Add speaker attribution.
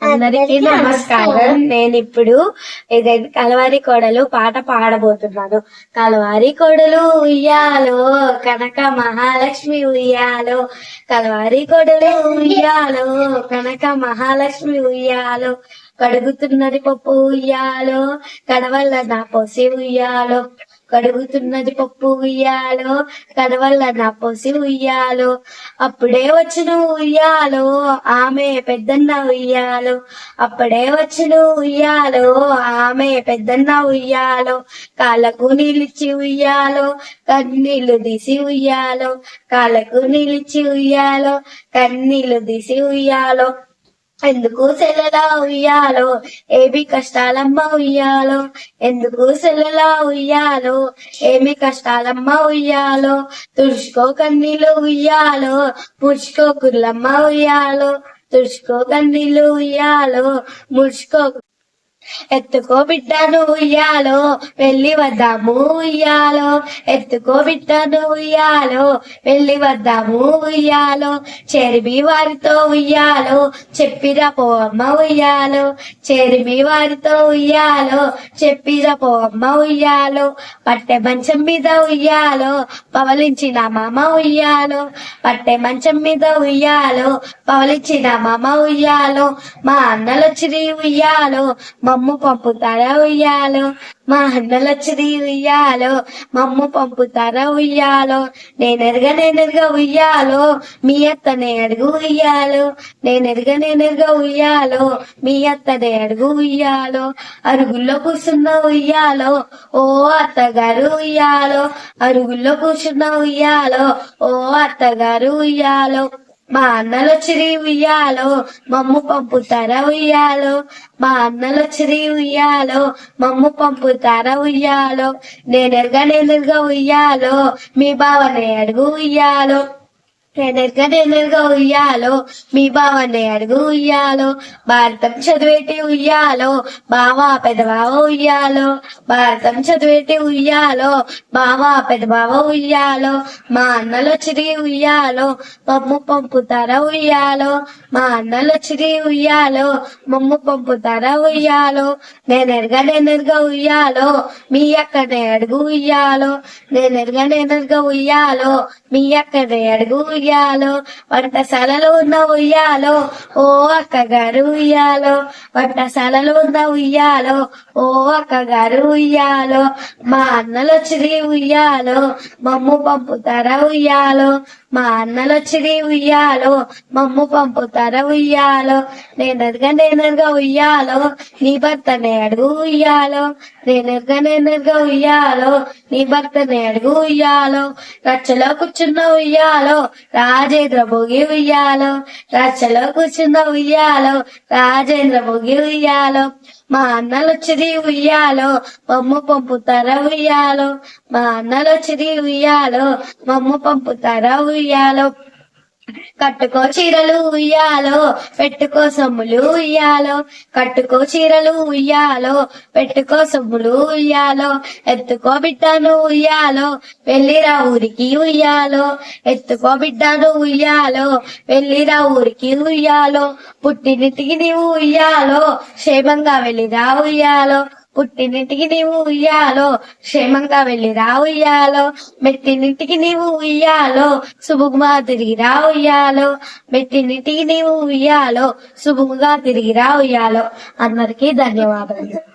Speaker 1: అందరికీ నమస్కారం. నేను ఇప్పుడు కలవారి కోడలు పాట పాడబోతున్నాను. కలవారి కోడలు ఉయ్యాలో, కనక మహాలక్ష్మి ఉయ్యాలో. కలవారి కోడలు ఉయ్యాలో, కనక మహాలక్ష్మి ఉయ్యాలో. కడుగుతున్నది పప్పు ఉయ్యాలో, కడవల్ల నా పోసి ఉయ్యాలో. కడుగుతున్నది పప్పు ఉయ్యాలో, కడవల్ల నా పోసి ఉయ్యాలో. అప్పుడే వచ్చిన ఉయ్యాలో, ఆమె పెద్దన్న ఉయ్యాలో. అప్పుడే వచ్చిన ఉయ్యాలో, ఆమె పెద్దన్న ఉయ్యాలో. కాళ్ళకు నీళ్ళిచ్చి ఉయ్యాలో, కన్నీళ్లు తీసి ఉయ్యాలో. కాళ్ళకు నీళ్ళిచ్చి ఉయ్యాలో, కన్నీళ్లు తీసి ఉయ్యాలో. ఎందుకు సెలలా ఉయ్యాలో, ఏమి కష్టాలమ్మ ఉయ్యాలో. ఎందుకు సెలలా ఉయ్యాలో, ఏమి కష్టాలమ్మ ఉయ్యాలో. తుడుచుకో కన్నీళ్ళు ఉయ్యాలో, ముడుచుకో కుర్లమ్మ ఉయ్యాలో. తుడుచుకో కన్నీళ్ళు ఉయ్యాలో, ముడుచుకో. ఎత్తుకో బిడ్డను ఉయ్యాలో, వెళ్ళి వద్దాము ఉయ్యాలో. ఎత్తుకో బిడ్డను ఉయ్యాలో, వెళ్ళి వద్దాము ఉయ్యాలో. చెరిమి వారితో ఉయ్యాలో, చెప్పిరా పోవమ్మ ఉయ్యాలో. చెరిమి వారితో ఉయ్యాలో, చెప్పిరా పోవమ్మ ఉయ్యాలో. పట్టె మంచం మీద ఉయ్యాలో, పవలించిన మామ ఉయ్యాలో. పట్టె మంచం మీద ఉయ్యాలో, పవలించిన మామ ఉయ్యాలో. మా అన్నలొచ్చిరి ఉయ్యాలో, మమ్ము పంపుతారా ఉయ్యాలో. మా అన్నలొచ్చిరి ఉయ్యాలో, మమ్ము పంపుతారా ఉయ్యాలో. నేనెరగా ఉయ్యాలో, మీ అత్తనే అడుగు ఉయ్యాలో. నేనెరగా ఉయ్యాలో, మీ అత్తనే అడుగు ఉయ్యాలో. అరుగుల్లో కూర్చున్న ఉయ్యాలో, ఓ అత్తగారు ఉయ్యాలో. అరుగుల్లో కూర్చున్న ఉయ్యాలో, ఓ అత్తగారు ఉయ్యాలో. మా అన్నలొచ్చిరి ఉయ్యాలో, మమ్ము పంపుతారా ఉయ్యాలో. మా అన్నలొచ్చిరి ఉయ్యాలో, మమ్ము పంపుతారా ఉయ్యాలో. నేనెరగా ఉయ్యాలో, మీ బావనే అడుగు ఉయ్యాలో. నేనెరగా ఉయ్యాలో, మీ బావనే అడుగు ఉయ్యాలో. భారతం చదివేటి ఉయ్యాలో, బావా పెదబావ ఉయ్యాలో. భారతం చదివేటి ఉయ్యాలో, బావా పెదబావ ఉయ్యాలో. మా అన్నలొచ్చిరి ఉయ్యాలో, మమ్ము పంపుతారా ఉయ్యాలో. మా అన్నలొచ్చిరి ఉయ్యాలో, మమ్ము పంపుతారా ఉయ్యాలో. నేనెరగా ఉయ్యాలో, మీ అక్కనే అడుగు ఉయ్యాలో. నేనెరగా ఉయ్యాలో, మీ అక్కనే అడుగు ఉయ్యాలో. వంటశాలలో ఉన్న ఉయ్యాలో, ఓ అక్కగారు ఉయ్యాలో. వంటశాలలో ఉన్న ఉయ్యాలో, ఓ అక్కగారు ఉయ్యాలో. మా అన్నలొచ్చిరి ఉయ్యాలో, మమ్ము పంపుతారా ఉయ్యాలో. మా అన్నలొచ్చిరి ఉయ్యాలో, మమ్ము పంపుతారా ఉయ్యాలో. నేనెరగా ఉయ్యాలో, నీ భర్తనే అడుగు ఉయ్యాలో. నేనెరగా ఉయ్యాలో, నీ భర్తనే అడుగు ఉయ్యాలో. రచ్చలో కూర్చున్న ఉయ్యాలో, రాజేంద్ర భోగి ఉయ్యాలో. రచ్చలో కూర్చున్న ఉయ్యాలో, రాజేంద్ర భోగి ఉయ్యాలో. మా అన్నలొచ్చిరి ఉయ్యాలో, మమ్ము పంపుతారా ఉయ్యాలో. మా అన్నలొచ్చిరి ఉయ్యాలో, మమ్ము పంపుతారా ఉయ్యాలో. కట్టుకో చీరలు ఉయ్యాలో, పెట్టుకో సొమ్ములు ఉయ్యాలో. కట్టుకో చీరలు ఉయ్యాలో, పెట్టుకో సొమ్ములు ఉయ్యాలో. ఎత్తుకో బిడ్డను ఉయ్యాలో, వెళ్ళిరా ఊరికి ఉయ్యాలో. ఎత్తుకో బిడ్డను ఉయ్యాలో, వెళ్ళిరా ఊరికి ఉయ్యాలో. పుట్టినింటికి నీవు ఉయ్యాలో, క్షేమంగా వెళ్ళిరా ఉయ్యాలో. పుట్టినింటికి నీవు ఉయ్యాలో, క్షేమంగా వెళ్ళిరా ఉయ్యాలో. మెట్టినింటికి నీవు ఉయ్యాలో, శుభముగా తిరిగిరా ఉయ్యాలో. మెట్టినింటికి నీవు ఉయ్యాలో, శుభముగా తిరిగిరా ఉయ్యాలో. అందరికీ ధన్యవాదాలు.